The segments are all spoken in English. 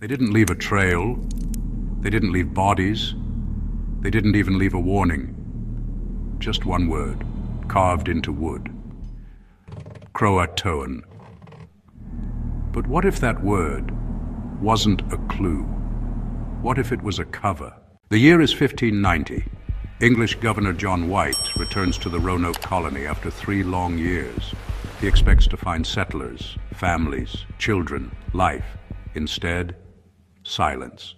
They didn't leave a trail. They didn't leave bodies. They didn't even leave a warning. Just one word, carved into wood. Croatoan. But what if that word wasn't a clue? What if it was a cover? The year is 1590. English Governor John White returns to the Roanoke colony after 3 long years. He expects to find settlers, families, children, life. Instead, silence.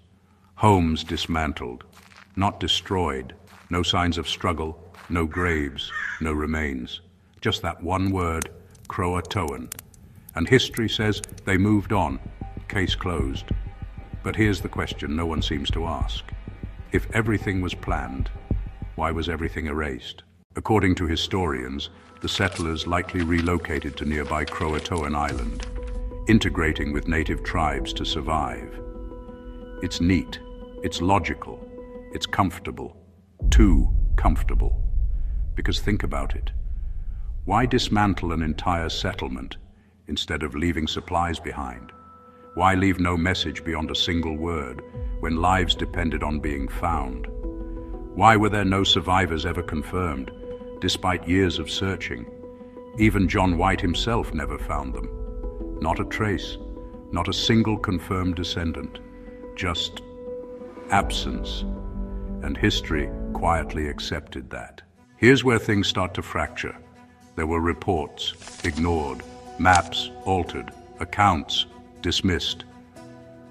Homes dismantled, not destroyed. No signs of struggle, no graves, no remains. Just that one word, Croatoan. And history says they moved on, case closed. But here's the question no one seems to ask. If everything was planned, why was everything erased? According to historians, the settlers likely relocated to nearby Croatoan Island, integrating with native tribes to survive. It's neat, it's logical, it's comfortable, too comfortable. Because think about it. Why dismantle an entire settlement instead of leaving supplies behind? Why leave no message beyond a single word when lives depended on being found? Why were there no survivors ever confirmed, despite years of searching? Even John White himself never found them. Not a trace, not a single confirmed descendant, just absence. And history quietly accepted that. Here's where things start to fracture. There were reports, ignored, maps altered, accounts dismissed.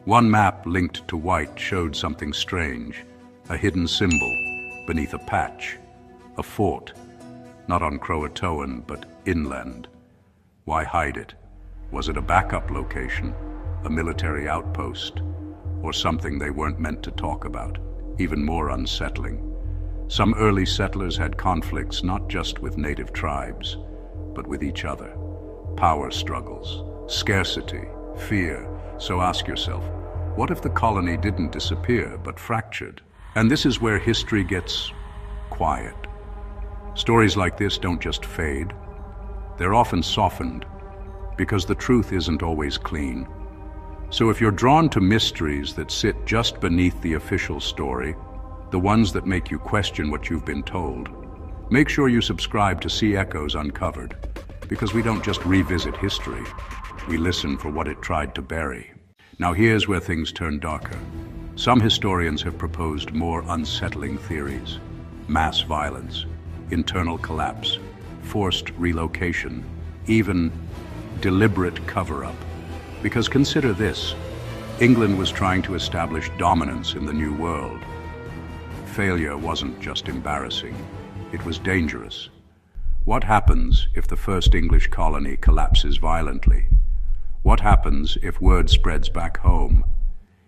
One map linked to White showed something strange, a hidden symbol beneath a patch, a fort, not on Croatoan, but inland. Why hide it? Was it a backup location, a military outpost, or something they weren't meant to talk about? Even more unsettling. Some early settlers had conflicts not just with native tribes, but with each other. Power struggles, scarcity, fear. So ask yourself, what if the colony didn't disappear, but fractured? And this is where history gets quiet. Stories like this don't just fade. They're often softened, because the truth isn't always clean. So if you're drawn to mysteries that sit just beneath the official story, the ones that make you question what you've been told, make sure you subscribe to See Echoes Uncovered, because we don't just revisit history, we listen for what it tried to bury. Now here's where things turn darker. Some historians have proposed more unsettling theories. Mass violence, internal collapse, forced relocation, even deliberate cover-up. Because consider this, England was trying to establish dominance in the New World. Failure wasn't just embarrassing, it was dangerous. What happens if the first English colony collapses violently? What happens if word spreads back home?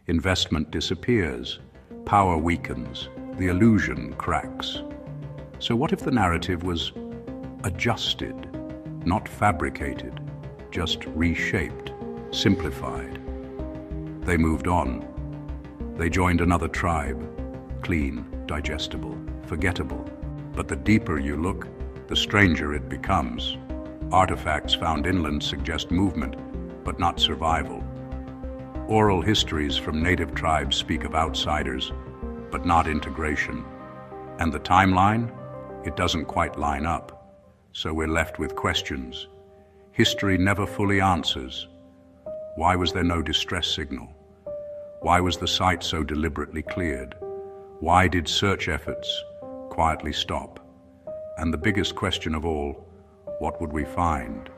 Investment disappears, power weakens, the illusion cracks. So what if the narrative was adjusted, not fabricated, just reshaped, simplified? They moved on. They joined another tribe, clean, digestible, forgettable. But the deeper you look, the stranger it becomes. Artifacts found inland suggest movement, but not survival. Oral histories from native tribes speak of outsiders, but not integration. And the timeline? It doesn't quite line up. So we're left with questions. History never fully answers. Why was there no distress signal? Why was the site so deliberately cleared? Why did search efforts quietly stop? And the biggest question of all, what would we find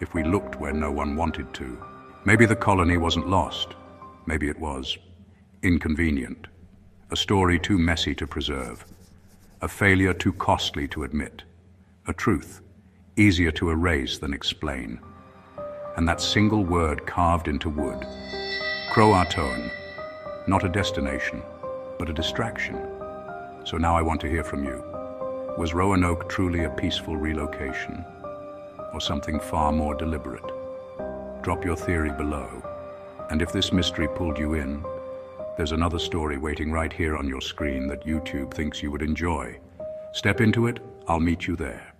if we looked where no one wanted to? Maybe the colony wasn't lost. Maybe it was inconvenient. A story too messy to preserve. A failure too costly to admit. A truth easier to erase than explain. And that single word carved into wood. Croatoan. Not a destination, but a distraction. So now I want to hear from you. Was Roanoke truly a peaceful relocation, or something far more deliberate? Drop your theory below. And if this mystery pulled you in, there's another story waiting right here on your screen that YouTube thinks you would enjoy. Step into it, I'll meet you there.